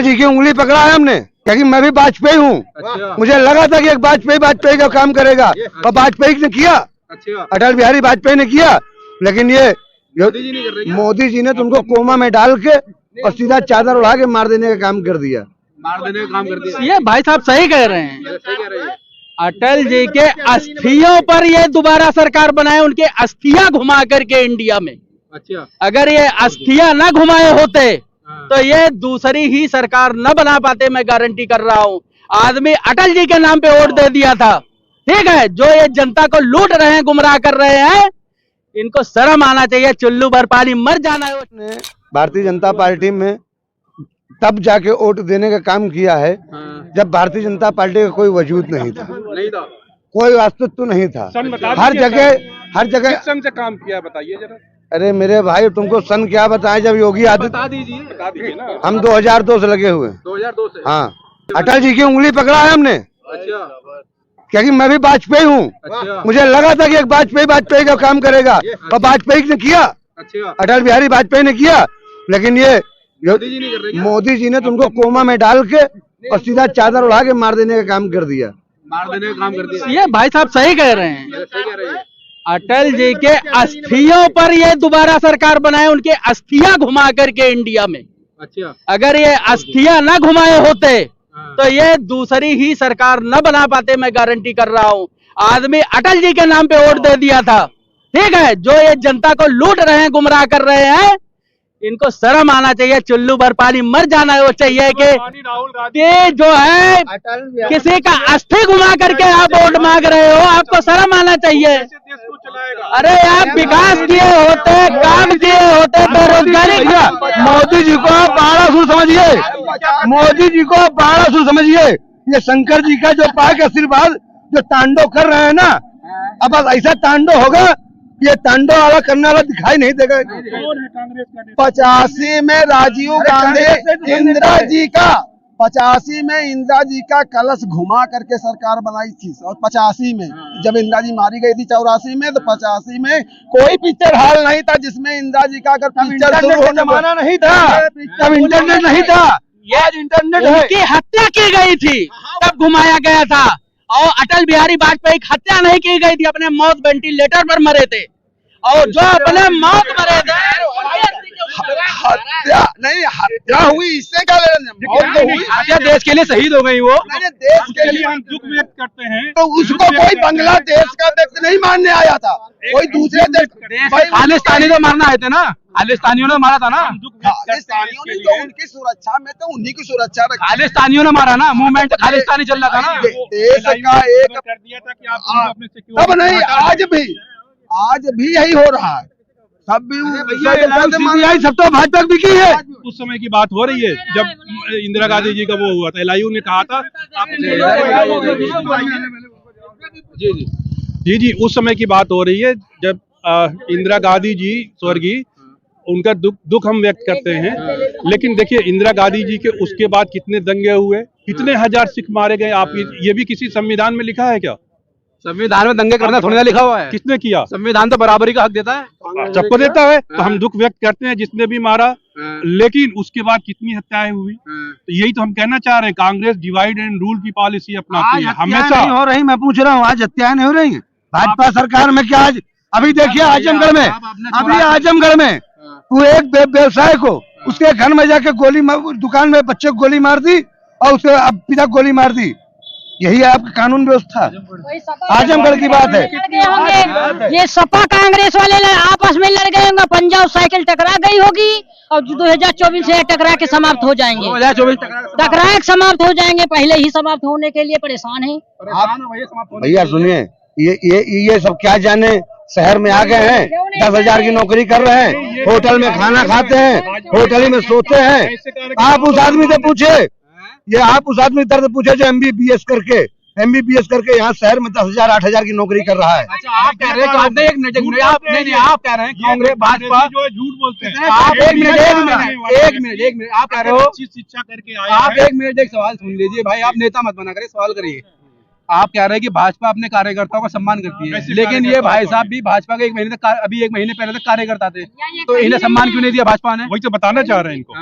जी की उंगली पकड़ा है हमने, क्योंकि मैं भी वाजपेयी हूँ। अच्छा। मुझे लगा था कि एक वाजपेयी का काम करेगा और वाजपेयी ने किया। अच्छा। अटल बिहारी वाजपेयी ने किया, लेकिन ये मोदी जी नहीं कर रहे क्या? मोदी जी ने तुमको कोमा में डाल के और सीधा चादर उड़ा के मार देने का काम कर दिया। मार देने का काम कर दिया। ये भाई साहब सही कह रहे हैं। सही कह रहे हैं। अटल जी के अस्थियों पर ये दोबारा सरकार बनाए, उनके अस्थियां घुमा करके इंडिया में। अच्छा। अगर ये अस्थियां न घुमाए होते तो ये दूसरी ही सरकार न बना पाते, मैं गारंटी कर रहा हूँ। आदमी अटल जी के नाम पे वोट दे दिया था, ठीक है। जो ये जनता को लूट रहे हैं, गुमराह कर रहे हैं, इनको शर्म आना चाहिए। चुल्लू भर पानी मर जाना है। भारतीय जनता पार्टी में तब जाके वोट देने का काम किया है जब भारतीय जनता पार्टी का कोई वजूद नहीं था, कोई अस्तित्व नहीं था। हर जगह सन से काम किया, बताइए जरा। अरे मेरे भाई, तुमको सन क्या बताएं जब योगी आदित्य, बता दीजिए ना। हम 2002 से लगे हुए। 2002 से। हाँ, अटल जी की उंगली पकड़ा है हमने, अच्छा। क्योंकि मैं भी वाजपेयी हूँ। अच्छा। मुझे लगा था कि एक वाजपेयी का काम करेगा और वाजपेयी ने किया। अच्छा। अटल बिहारी वाजपेयी ने किया, लेकिन ये मोदी जी नहीं कर रहे क्या? मोदी जी ने तुमको कोमा में डाल के और सीधा चादर उड़ा के मार देने का काम कर दिया। मार देने का काम कर दिया। ये भाई साहब सही कह रहे हैं। सही कह रहे हैं। अटल जी के अस्थियों पर ये दोबारा सरकार बनाए, उनके अस्थियां घुमा करके इंडिया में। अच्छा। अगर ये अस्थियां न घुमाए होते तो ये दूसरी ही सरकार न बना पाते, मैं गारंटी कर रहा हूँ। आदमी अटल जी के नाम पे वोट दे दिया था, ठीक है। जो ये जनता को लूट रहे हैं, गुमराह कर रहे हैं, इनको शर्म आना चाहिए। चुल्लू भर पानी मर जाना वो चाहिए कि ये जो है किसी का अस्थि घुमा करके आप वोट मांग रहे हो, आपको शर्म आना चाहिए। अरे आप विकास किए होते, काम किए होते, बेरोजगारी। मोदी जी को बाणासुर समझिए, मोदी जी को बाणासुर समझिए। ये शंकर जी का जो पाक आशीर्वाद जो तांडव कर रहे हैं ना, अब बस ऐसा तांडव होगा, ये तांडव वाला करने वाला दिखाई नहीं देगा। 85 में राजीव गांधी इंदिरा जी का 85 में इंदिरा जी का कलश घुमा करके सरकार बनाई थी। और 85 में जब इंदिरा जी मारी गई थी 84 में, तो 85 में कोई पिक्चर हॉल नहीं था जिसमें इंदिरा जी का अगर पिक्चर शुरू होने जमाना नहीं था, तब इंटरनेट नहीं था। आज इंटरनेट है। उनकी हत्या की गई थी तब घुमाया गया था, और अटल बिहारी वाजपेयी की हत्या नहीं की गई थी, अपने मौत वेंटिलेटर पर मरे थे। और जो अपने मौत मरे थे, हत्या नहीं, हत्या हुई, इससे क्या हत्या देश के लिए शहीद हो गई वो। देश के लिए हम दुख व्यक्त करते हैं। तो उसको कोई बांग्लादेश का व्यक्ति नहीं मारने आया था, कोई दूसरे देश। खालिस्तानी तो मारना आए थे ना, खालिस्तानियों ने मारा था ना। खालिस्तानियों ने तो उनकी सुरक्षा में तो उन्हीं की सुरक्षा रखी। खालिस्तानियों ने मारा ना, मूवमेंट खालिस्तानी चल रहा था ना। देश का एक कर दिया था कि आप तब नहीं, आज भी यही हो रहा है। सब भी सीबीआई सब तो भाजपा भी की है। उस समय की बात हो रही है जब इंदिरा गांधी जी का वो हुआ था, एलआईयू ने कहा था। जी, उस समय की बात हो रही है जब इंदिरा गांधी जी स्वर्गीय, उनका दुख हम व्यक्त करते हैं। लेकिन देखिए, इंदिरा गांधी जी के उसके बाद कितने दंगे हुए, कितने हजार सिख मारे गए। आप ये भी किसी संविधान में लिखा है क्या? संविधान में दंगे करना थोड़ी ना लिखा हुआ है। किसने किया? संविधान तो बराबरी का हक देता है, सबको देता है। तो हम दुख व्यक्त करते हैं जिसने भी मारा, लेकिन उसके बाद कितनी हत्याएं हुई। तो यही तो हम कहना चाह रहे हैं, कांग्रेस डिवाइड एंड रूल की पॉलिसी अपनाती है हमेशा। नहीं हो रही, मैं पूछ रहा हूँ, आज हत्याएं नहीं हो रही है भाजपा सरकार में क्या? आज अभी देखिए आजमगढ़ में, अभी आजमगढ़ में वो एक व्यवसाय को उसके घर में जाके दुकान में बच्चे को गोली मार दी और उसके पिता गोली मार दी। यही है आपका कानून व्यवस्था। आजमगढ़ की बात है। ये सपा कांग्रेस वाले आपस में लड़ गए होंगे, पंजाब साइकिल टकरा गई होगी और 2024 से टकरा के समाप्त हो जाएंगे। 2024 टकरा के समाप्त हो जाएंगे, पहले ही समाप्त होने के लिए परेशान है। भैया सुनिए, ये सब क्या जाने, शहर में आ गए हैं, 10,000 की नौकरी कर रहे हैं, होटल में खाना खाते हैं, होटल में सोते हैं। आप उस आदमी से पूछे, आप उस आदमी से पूछे जो एमबीबीएस करके यहाँ शहर में 10,000 8,000 की नौकरी कर रहा है। अच्छा, आप कह रहे हैं आप कह रहे हैं कांग्रेस भाजपा जो झूठ बोलते हैं। आप एक मिनट आप कह रहे हो शिक्षा करके आए। आप एक मिनट एक सवाल सुन लीजिए भाई, आप नेता मत बना करिए, सवाल करिए। आप कह रहे हैं कि भाजपा अपने कार्यकर्ताओं का सम्मान करती है, लेकिन ये भाई साहब भी भाजपा के अभी 1 महीने पहले तक कार्यकर्ता थे, तो इन्हें सम्मान क्यों नहीं दिया भाजपा ने? वही तो बताना चाह रहे हैं इनको।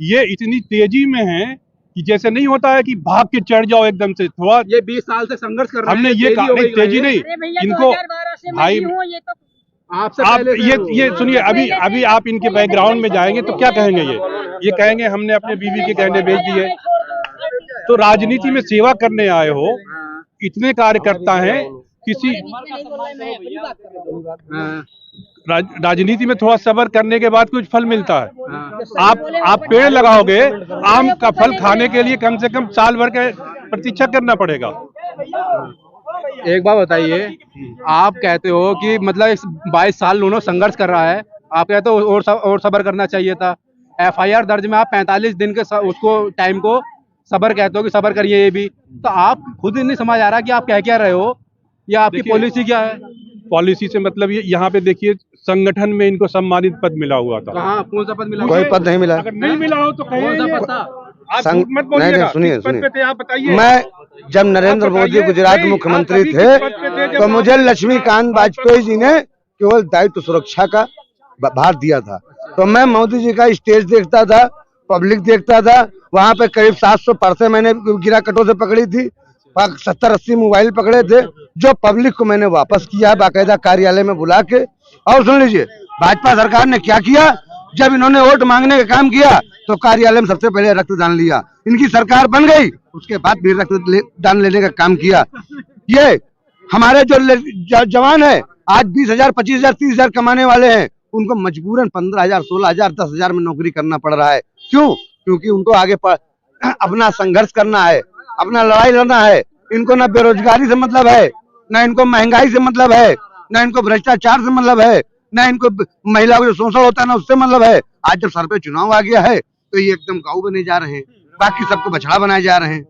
ये इतनी तेजी में है कि जैसे नहीं होता है कि भाग के चढ़ जाओ एकदम से, थोड़ा ये 20 साल से संघर्ष कर रहे हैं, हमने ये तेजी कहा हो नहीं, गई तेजी है। नहीं, अरे भैया इनको 2012 से मैं भाई ही हूँ, ये तो आपसे आप पहले से हो। ये सुनिए, अभी आप इनके बैकग्राउंड में जाएंगे तो क्या कहेंगे, ये कहेंगे हमने अपने बीवी के गहने बेच दिए। तो राजनीति में सेवा करने आए हो, इतने कार्यकर्ता हैं, किसी हाँ, राजनीति में थोड़ा सब्र करने के बाद कुछ फल मिलता है। हाँ। आप पेड़ लगाओगे, आम का फल खाने के लिए कम से कम साल भर का प्रतीक्षा करना पड़ेगा। एक बात बताइए, आप कहते हो कि मतलब इस 22 साल उन्होंने संघर्ष कर रहा है, आप कहते हो और सब्र करना चाहिए था। FIR दर्ज में आप 45 दिन के उसको टाइम को सब्र कहते हो कि सब्र करिए, ये भी तो आप खुद नहीं समझ आ रहा कि आप कह क्या रहे हो या आपकी देखिए, पॉलिसी क्या है। पॉलिसी से मतलब ये यहाँ पे देखिए, संगठन में इनको सम्मानित पद मिला हुआ था। कहाँ, कौन सा पद मिला? कोई पद नहीं मिला। अगर नहीं मिला हो तो कौन सा कहिए, पद था? आप संग- झूठ मत नहीं, बोलिएगा। नहीं, सुनिए, किस पद सुनिए। पे थे आप बताइए। मैं जब नरेंद्र आप मोदी बताइए, गुजरात नहीं, मुख्यमंत्री आप अभी थे किस पद पे थे जब तो आप- मुझे लक्ष्मीकांत वाजपेयी जी ने केवल दायित्व सुरक्षा का भार दिया था। तो मैं मोदी जी का स्टेज देखता था, पब्लिक देखता था। वहां पे करीब 700 पर्से मैंने गिरा कटो से पकड़ी थी, 70-80 मोबाइल पकड़े थे, जो पब्लिक को मैंने वापस किया बाकायदा कार्यालय में बुला के। और सुन लीजिए, भाजपा सरकार ने क्या किया, जब इन्होंने वोट मांगने का काम किया तो कार्यालय में सबसे पहले रक्तदान लिया। इनकी सरकार बन गई, उसके बाद भी रक्तदान लेने का काम किया। ये हमारे जो जवान है, आज 20,000, 25,000, 30,000 कमाने वाले हैं, उनको मजबूरन 15,000, 16,000, 10,000 में नौकरी करना पड़ रहा है। क्यों? क्योंकि उनको आगे अपना संघर्ष करना है, अपना लड़ाई लड़ना है। इनको ना बेरोजगारी से मतलब है, ना इनको महंगाई से मतलब है, ना इनको भ्रष्टाचार से मतलब है, ना इनको महिला को जो शोषण होता है ना उससे मतलब है। आज जब सर पे चुनाव आ गया है तो ये एकदम काऊ बने जा रहे हैं, बाकी सबको बछड़ा बनाए जा रहे हैं।